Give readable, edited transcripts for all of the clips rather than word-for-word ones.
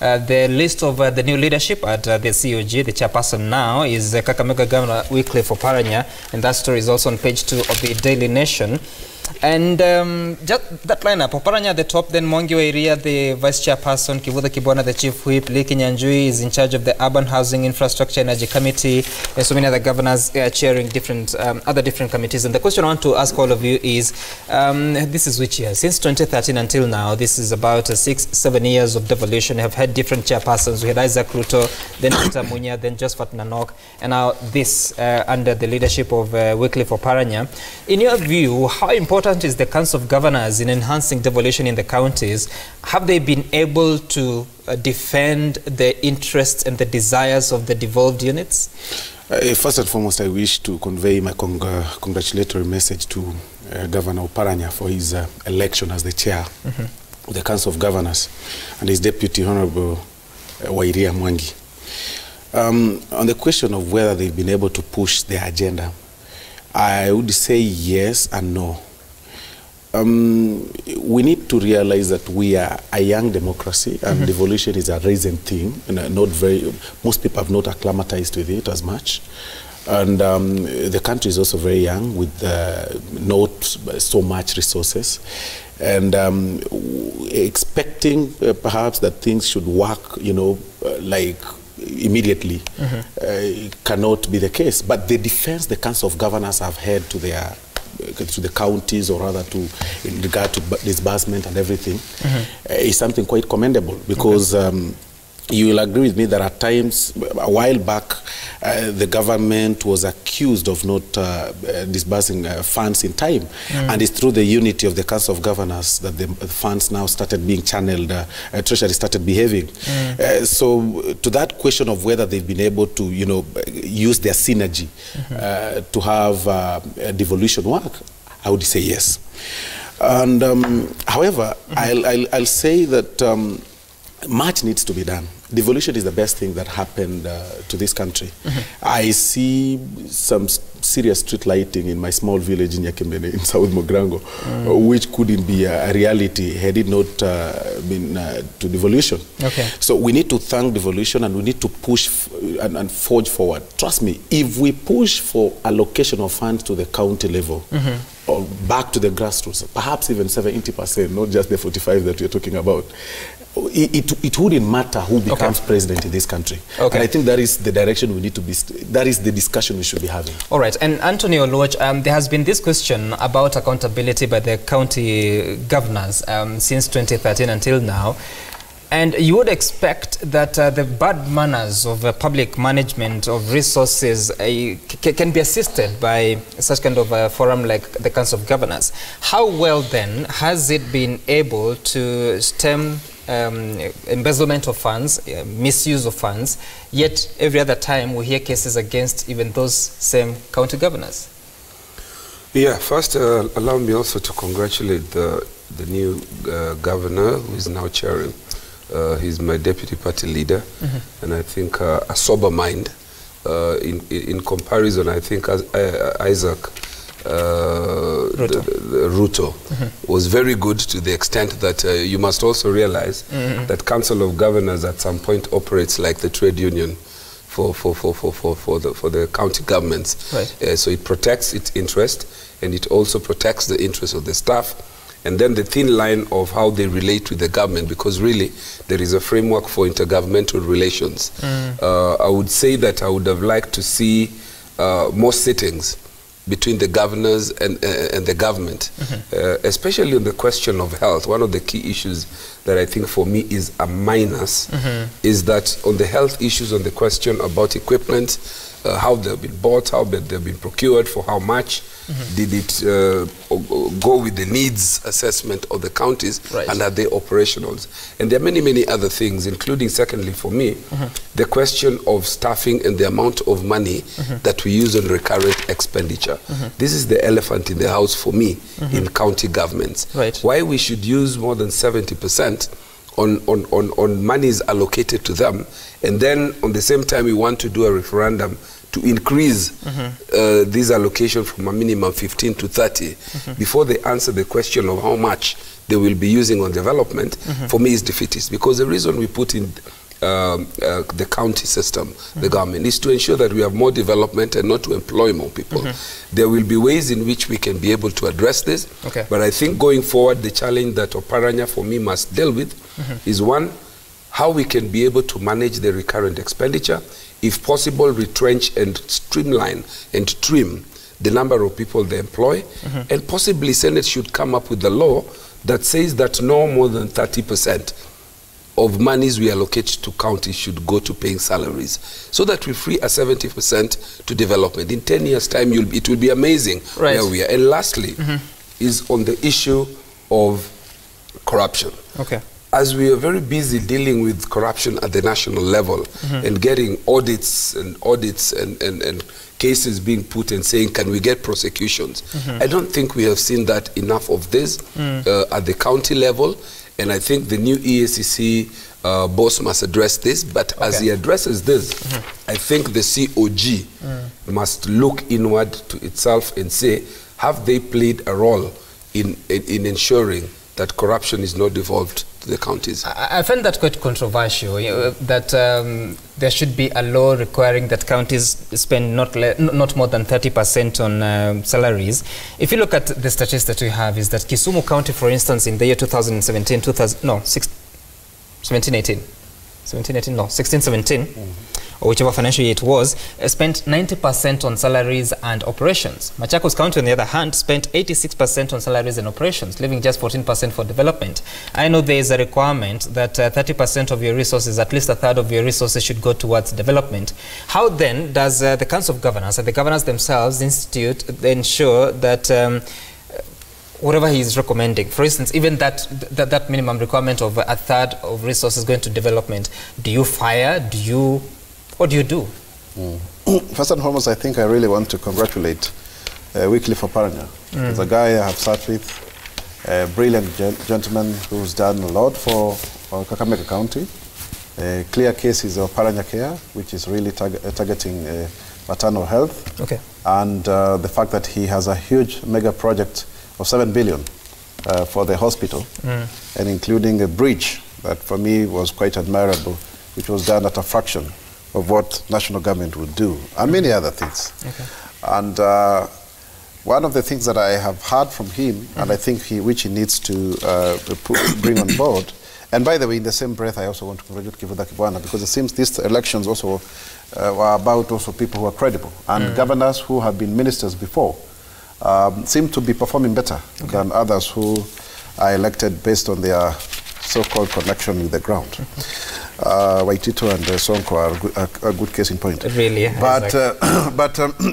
The list of the new leadership at the COG, the chairperson now is Kakamega Governor Wycliffe Oparanya, and that story is also on page 2 of the Daily Nation. And just that lineup, Oparanya at the top, then Mwangi Wairia, the vice chairperson, Kivuda Kibwana, the chief whip, Liki Nyanjui is in charge of the Urban Housing Infrastructure Energy Committee, and so many other governors chairing different other different committees. And the question I want to ask all of you is, this is which year? Since 2013 until now, this is about 6-7 years of devolution. We have had different chairpersons. We had Isaac Ruto, then Peter Munya, then Josephat Nanok, and now this under the leadership of Wycliffe Oparanya. In your view, how important is the Council of Governors in enhancing devolution in the counties? Have they been able to defend the interests and the desires of the devolved units? First and foremost, I wish to convey my congratulatory message to Governor Oparanya for his election as the chair of the Council of Governors and his deputy, Honorable Wairia Mwangi. On the question of whether they've been able to push their agenda, I would say yes and no. We need to realize that we are a young democracy, and devolution is a recent thing. And most people have not acclimatized with it as much. And the country is also very young with not so much resources. And expecting perhaps that things should work, like immediately cannot be the case. But the defense the Council of Governors have had to the counties, or rather in regard to disbursement and everything, is something quite commendable, because you will agree with me that at times, a while back, the government was accused of not disbursing funds in time, and it's through the unity of the Council of Governors that the funds now started being channeled, Treasury started behaving. So to that question of whether they've been able to, use their synergy to have devolution work, I would say yes. And however, I'll say that much needs to be done. Devolution is the best thing that happened to this country. I see some serious street lighting in my small village in Yakembene in South Mogrango, which couldn't be a reality had it not been to devolution. So we need to thank devolution, and we need to push and forge forward. Trust me, if we push for allocation of funds to the county level, or back to the grassroots, perhaps even 70%, not just the 45 that we're talking about, it wouldn't matter who becomes president in this country. And I think that is the direction we need to be, that is the discussion we should be having. All right. And Anthony Oluoch, there has been this question about accountability by the county governors since 2013 until now. And you would expect that the bad manners of public management of resources can be assisted by such kind of a forum like the Council of Governors. How well then has it been able to stem embezzlement of funds, misuse of funds, yet every other time we hear cases against even those same county governors? Yeah, first allow me also to congratulate the new governor who is now chairing. He's my deputy party leader, and I think a sober mind. In comparison, I think Isaac Ruto was very good, to the extent that you must also realize that Council of Governors at some point operates like the trade union for the county governments. So it protects its interest, and it also protects the interest of the staff. And then the thin line of how they relate with the government, because really there is a framework for intergovernmental relations. I would say that I would have liked to see more sittings between the governors and the government, especially on the question of health. One of the key issues that I think for me is a minus is that on the health issues, on the question about equipment, how they've been bought, how they've been procured, for how much, did it go with the needs assessment of the counties, and are they operationals? And there are many, many other things, including, secondly, for me, the question of staffing and the amount of money that we use on recurrent expenditure. This is the elephant in the house for me in county governments. Why we should use more than 70% on monies allocated to them, and then on the same time we want to do a referendum to increase this allocation from a minimum 15 to 30 before they answer the question of how much they will be using on development, for me is defeatist. Because the reason we put in the county system, the government, is to ensure that we have more development and not to employ more people. There will be ways in which we can be able to address this, but I think going forward, the challenge that Oparanya, for me, must deal with is, one, how we can be able to manage the recurrent expenditure, if possible, retrench and streamline and trim the number of people they employ, and possibly Senate should come up with a law that says that no more than 30% of monies we allocate to counties should go to paying salaries, so that we free a 70% to development. In 10 years' time, it will be amazing where we are. And lastly, is on the issue of corruption. As we are very busy dealing with corruption at the national level and getting audits and cases being put and saying, can we get prosecutions? I don't think we have seen that enough of this at the county level, and I think the new EACC boss must address this, but as he addresses this, I think the COG must look inward to itself and say, have they played a role in ensuring that corruption is not devolved to the counties? I find that quite controversial, that there should be a law requiring that counties spend not more than 30% on salaries. If you look at the statistics that we have, is that Kisumu County, for instance, in the year 2017, 16-17, or whichever financial year it was, spent 90% on salaries and operations. Machakos County, on the other hand, spent 86% on salaries and operations, leaving just 14% for development. I know there is a requirement that 30% of your resources, at least a third of your resources, should go towards development. How then does the Council of Governors and the governors themselves ensure that whatever he is recommending, for instance, even that minimum requirement of a third of resources going to development, do you fire? What do you do? First and foremost, I think I really want to congratulate Wycliffe Oparanya. He's a guy I have sat with, a brilliant gentleman who's done a lot for Kakamega County. Clear case is Oparanya Care, which is really targeting maternal health. And the fact that he has a huge mega project of 7 billion for the hospital, and including a bridge that for me was quite admirable, which was done at a fraction of what national government would do, and many other things. And one of the things that I have heard from him, and I think which he needs to bring on board, and by the way, in the same breath, I also want to congratulate Kivutha Kibwana, because it seems these elections also were about also people who are credible, and governors who have been ministers before seem to be performing better than others who are elected based on their so-called connection with the ground. Waitito and Sonko are a good case in point. Really? But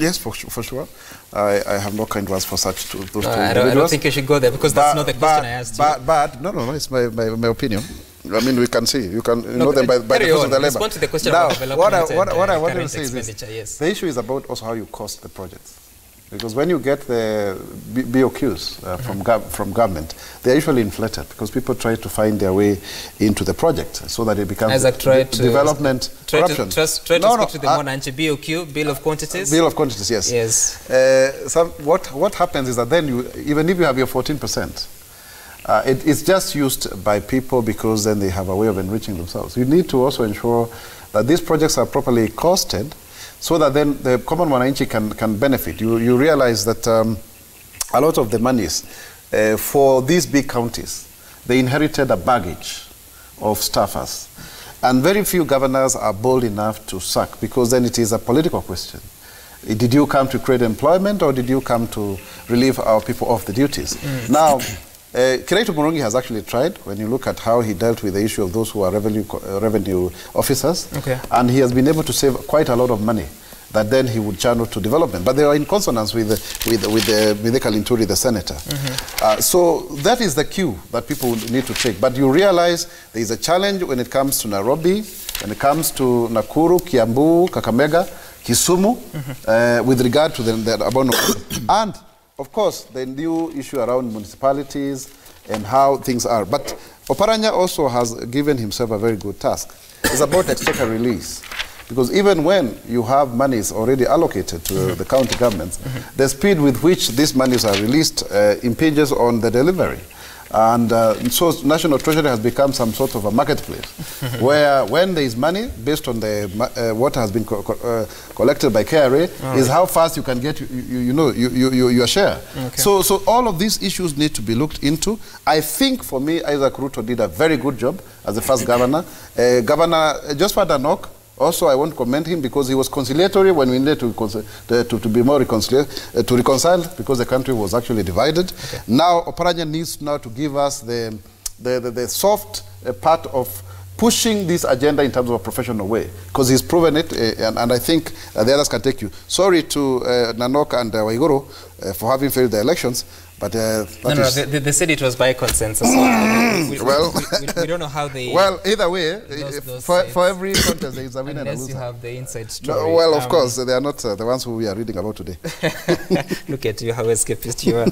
yes, for sure. I have no kind words for such those two I don't think you should go there, because that's not the question I asked you. But no, it's my opinion. I mean, we can see. You can know them by the cost of the labor. Respond to the question about development. What I want to say is this. The issue is about also how you cost the projects. Because when you get the BOQs from government, they're usually inflated because people try to find their way into the project so that it becomes development corruption. Try to speak to the Monanchi BOQ, Bill of Quantities. Bill of Quantities, yes. Yes. What happens is that then even if you have your 14%, it's just used by people because then they have a way of enriching themselves. You need to also ensure that these projects are properly costed, so that then the common Mwananchi can benefit. You realize that a lot of the monies for these big counties, they inherited a baggage of staffers. And very few governors are bold enough to sack, because then it is a political question. Did you come to create employment, or did you come to relieve our people of the duties? Now, Kiraitu Murungi has actually tried, when you look at how he dealt with the issue of those who are revenue officers, and he has been able to save quite a lot of money that then he would channel to development. But they are in consonance with Mithika Linturi, the senator. So that is the cue that people need to take. But you realize there is a challenge when it comes to Nairobi, when it comes to Nakuru, Kiambu, Kakamega, Kisumu, with regard to the abono. And of course, the new issue around municipalities and how things are. But Oparanya also has given himself a very good task. It's about exchequer release. Because even when you have monies already allocated to the county governments, the speed with which these monies are released impinges on the delivery. And so National Treasury has become some sort of a marketplace where when there is money, based on the what has been collected by KRA, is how fast you can get your share. Okay. So all of these issues need to be looked into. I think for me, Isaac Ruto did a very good job as the first governor. Governor Josphat Anok, also, I won't commend him because he was conciliatory when we needed to be more to reconcile because the country was actually divided. Okay. Now, Oparanya needs now to give us the soft part of pushing this agenda in terms of a professional way because he's proven it, and I think the others can take you. Sorry to Nanok and Waiguru for having failed the elections. But they said it was by consensus. So we don't know how they. Well, either way, for every contest there is a winner and a loser. Unless you have the inside story. No, well, of course, they are not the ones who we are reading about today. Look at you, how escapist you are.